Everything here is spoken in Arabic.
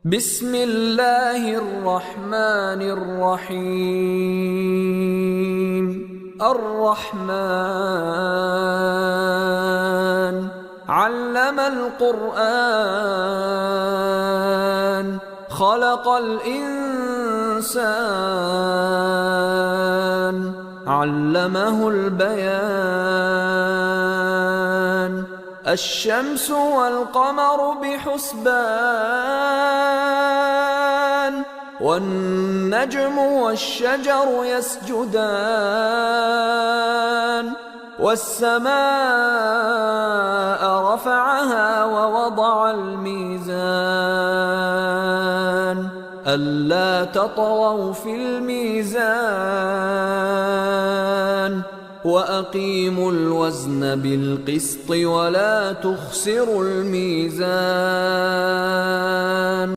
بسم الله الرحمن الرحيم. الرحمن علم القرآن خلق الإنسان علمه البيان. الشمس والقمر بحسبان والنجم والشجر يسجدان والسماء رفعها ووضع الميزان ألا تطغوا في الميزان وأقيموا الوزن بالقسط ولا تخسروا الميزان.